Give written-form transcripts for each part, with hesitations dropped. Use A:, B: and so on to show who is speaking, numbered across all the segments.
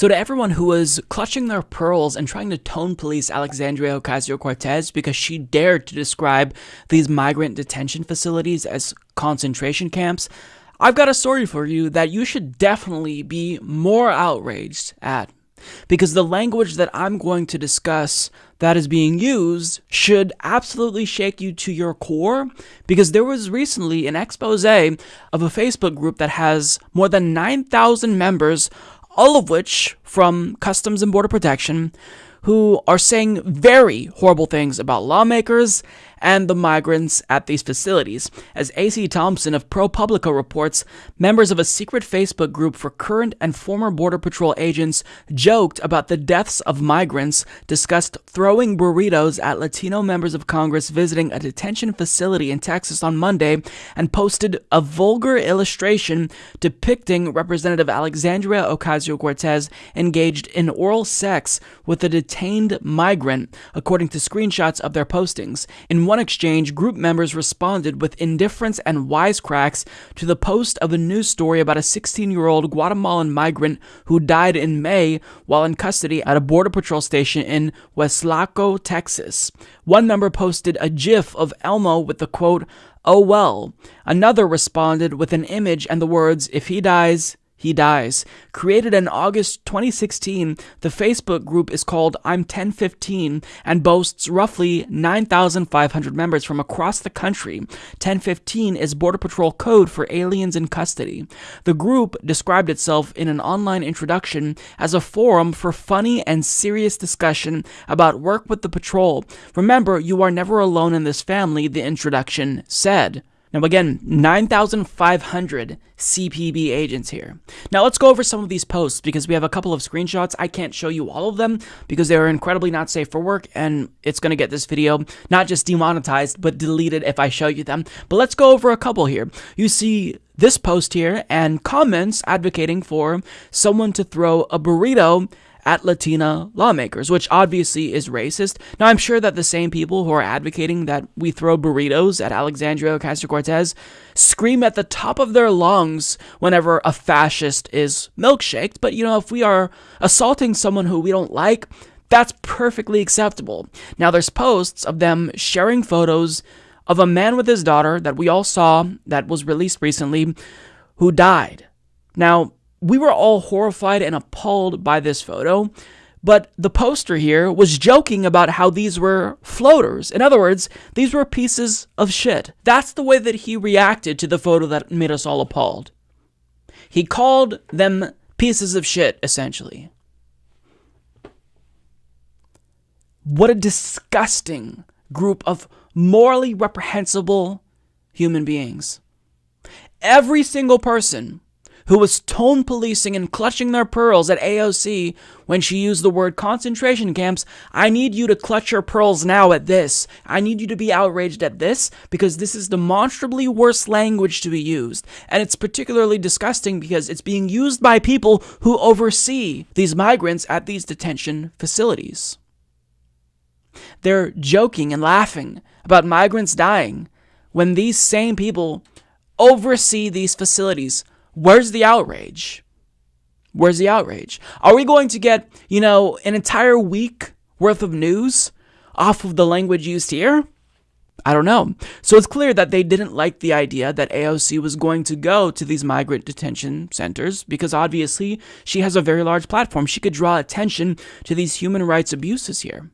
A: So to everyone who was clutching their pearls and trying to tone police Alexandria Ocasio-Cortez because she dared to describe these migrant detention facilities as concentration camps, I've got a story for you that you should definitely be more outraged at. Because the language that I'm going to discuss that is being used should absolutely shake you to your core, because there was recently an expose of a Facebook group that has more than 9,000 members, all of which from Customs and Border Protection, who are saying very horrible things about lawmakers and the migrants at these facilities. As A.C. Thompson of ProPublica reports, members of a secret Facebook group for current and former Border Patrol agents joked about the deaths of migrants, discussed throwing burritos at Latino members of Congress visiting a detention facility in Texas on Monday, and posted a vulgar illustration depicting Representative Alexandria Ocasio-Cortez engaged in oral sex with a detained migrant, according to screenshots of their postings. In one exchange, group members responded with indifference and wisecracks to the post of a news story about a 16-year-old Guatemalan migrant who died in May while in custody at a Border Patrol station in Weslaco, Texas. One member posted a GIF of Elmo with the quote, "Oh well." Another responded with an image and the words, "If he dies, he dies." Created in August 2016, the Facebook group is called I'm-10-15 and boasts roughly 9,500 members from across the country. 10-15 is Border Patrol code for aliens in custody. The group described itself in an online introduction as a forum for funny and serious discussion about work with the patrol. "Remember, you are never alone in this family," the introduction said. Now again, 9,500 CPB agents here. Now let's go over some of these posts because we have a couple of screenshots. I can't show you all of them because they are incredibly not safe for work, and it's going to get this video not just demonetized but deleted if I show you them. But let's go over a couple here. You see this post here and comments advocating for someone to throw a burrito at Latina lawmakers, which obviously is racist. Now, I'm sure that the same people who are advocating that we throw burritos at Alexandria Ocasio-Cortez scream at the top of their lungs whenever a fascist is milkshaked. But, if we are assaulting someone who we don't like, that's perfectly acceptable. Now, there's posts of them sharing photos of a man with his daughter that we all saw that was released recently who died. Now, we were all horrified and appalled by this photo, but the poster here was joking about how these were floaters. In other words, these were pieces of shit. That's the way that he reacted to the photo that made us all appalled. He called them pieces of shit, essentially. What a disgusting group of morally reprehensible human beings. Every single person who was tone policing and clutching their pearls at AOC when she used the word concentration camps, I need you to clutch your pearls now at this. I need you to be outraged at this because this is demonstrably worse language to be used. And it's particularly disgusting because it's being used by people who oversee these migrants at these detention facilities. They're joking and laughing about migrants dying when these same people oversee these facilities. Where's the outrage? Where's the outrage? Are we going to get, an entire week worth of news off of the language used here? I don't know. So it's clear that they didn't like the idea that AOC was going to go to these migrant detention centers because obviously she has a very large platform. She could draw attention to these human rights abuses here.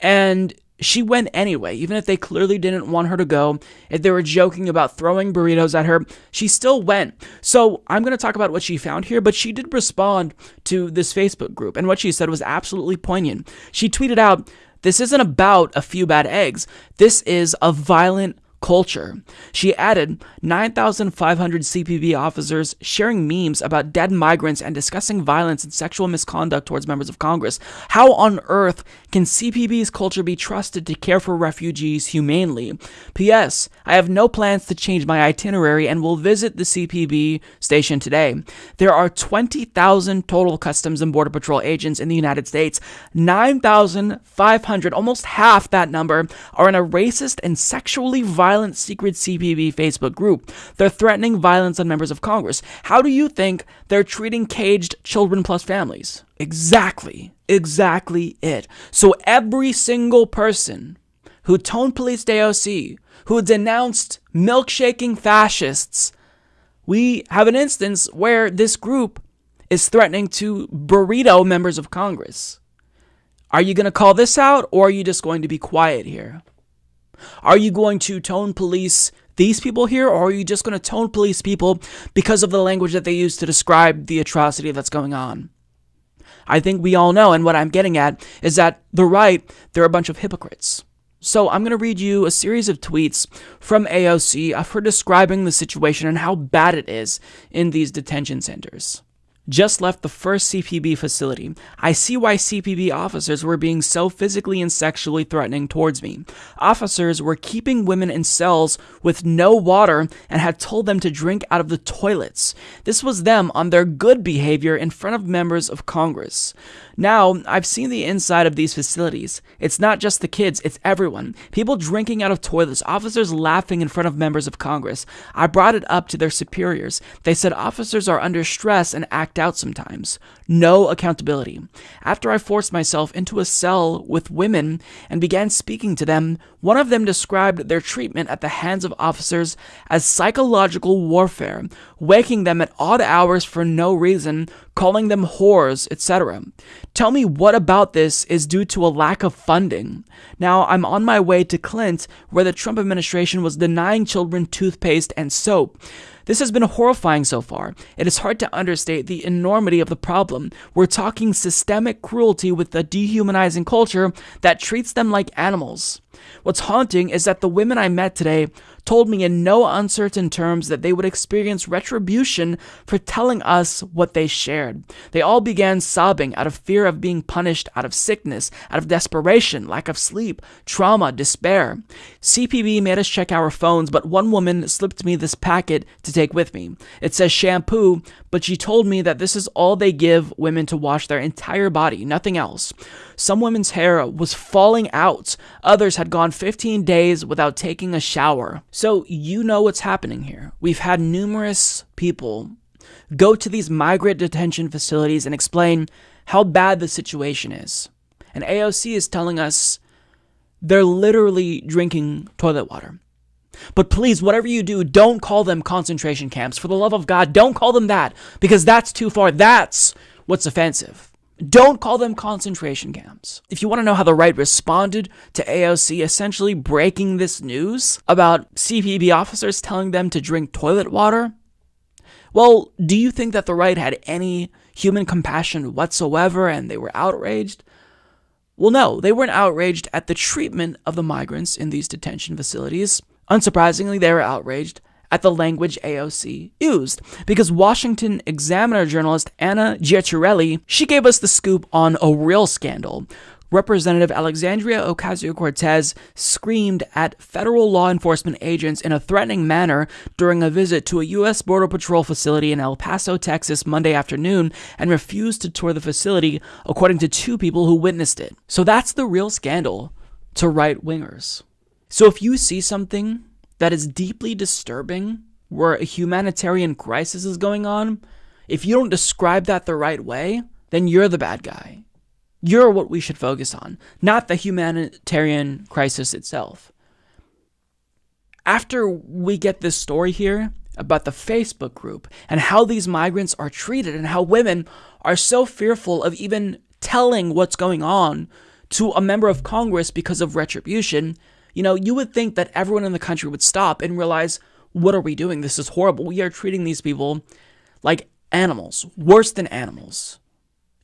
A: And she went anyway, even if they clearly didn't want her to go. If they were joking about throwing burritos at her, she still went. So I'm going to talk about what she found here, but she did respond to this Facebook group, and what she said was absolutely poignant. She tweeted out, "This isn't about a few bad eggs. This is a violent culture." She added, 9,500 CPB officers sharing memes about dead migrants and discussing violence and sexual misconduct towards members of Congress. How on earth can CPB's culture be trusted to care for refugees humanely? P.S. I have no plans to change my itinerary and will visit the CPB station today. There are 20,000 total Customs and Border Patrol agents in the United States. 9,500, almost half that number, are in a racist and sexually violent violent secret CPB Facebook group. They're threatening violence on members of Congress. How do you think they're treating caged children plus families? Exactly it. So every single person who tone policed AOC, who denounced milkshaking fascists, we have an instance where this group is threatening to burrito members of Congress. Are you going to call this out, or are you just going to be quiet here? Are you going to tone police these people here, or are you just going to tone police people because of the language that they use to describe the atrocity that's going on? I think we all know, and what I'm getting at is that the right, they're a bunch of hypocrites. So I'm going to read you a series of tweets from AOC of her describing the situation and how bad it is in these detention centers. Just left the first CPB facility. I see why CPB officers were being so physically and sexually threatening towards me. Officers were keeping women in cells with no water and had told them to drink out of the toilets. This was them on their good behavior in front of members of Congress. Now, I've seen the inside of these facilities. It's not just the kids, it's everyone. People drinking out of toilets, officers laughing in front of members of Congress. I brought it up to their superiors. They said officers are under stress and act out sometimes. No accountability. After I forced myself into a cell with women and began speaking to them, one of them described their treatment at the hands of officers as psychological warfare, waking them at odd hours for no reason, calling them whores, etc. Tell me what about this is due to a lack of funding. Now, I'm on my way to Clint, where the Trump administration was denying children toothpaste and soap. This has been horrifying so far. It is hard to understate the enormity of the problem. We're talking systemic cruelty with a dehumanizing culture that treats them like animals. What's haunting is that the women I met today told me in no uncertain terms that they would experience retribution for telling us what they shared. They all began sobbing out of fear of being punished, out of sickness, out of desperation, lack of sleep, trauma, despair. CPB made us check our phones, but one woman slipped me this packet to take with me. It says shampoo, but she told me that this is all they give women to wash their entire body, nothing else. Some women's hair was falling out. Others had gone 15 days without taking a shower. So you know what's happening here. We've had numerous people go to these migrant detention facilities and explain how bad the situation is. And AOC is telling us they're literally drinking toilet water. But please, whatever you do, don't call them concentration camps. For the love of God, don't call them that, because that's too far. That's what's offensive. Don't call them concentration camps. If you want to know how the right responded to AOC essentially breaking this news about CPB officers telling them to drink toilet water, well, do you think that the right had any human compassion whatsoever and they were outraged? Well, no, they weren't outraged at the treatment of the migrants in these detention facilities. Unsurprisingly, they were outraged at the language AOC used, because Washington Examiner journalist Anna Giacchirelli, she gave us the scoop on a real scandal. Representative Alexandria Ocasio-Cortez screamed at federal law enforcement agents in a threatening manner during a visit to a U.S. Border Patrol facility in El Paso, Texas, Monday afternoon, and refused to tour the facility, according to two people who witnessed it. So that's the real scandal to right-wingers. So if you see something that is deeply disturbing, where a humanitarian crisis is going on, if you don't describe that the right way, then you're the bad guy. You're what we should focus on, not the humanitarian crisis itself. After we get this story here about the Facebook group and how these migrants are treated and how women are so fearful of even telling what's going on to a member of Congress because of retribution, you know, you would think that everyone in the country would stop and realize, what are we doing? This is horrible. We are treating these people like animals, worse than animals.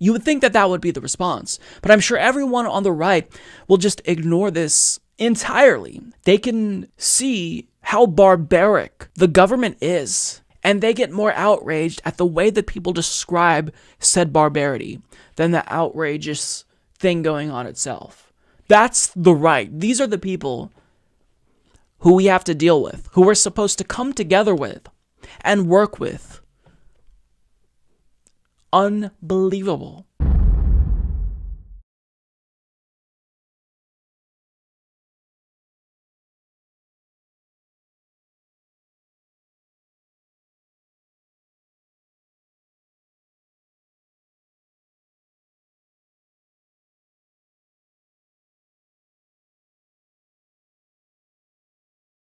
A: You would think that that would be the response, but I'm sure everyone on the right will just ignore this entirely. They can see how barbaric the government is, and they get more outraged at the way that people describe said barbarity than the outrageous thing going on itself. That's the right. These are the people who we have to deal with, who we're supposed to come together with and work with. Unbelievable.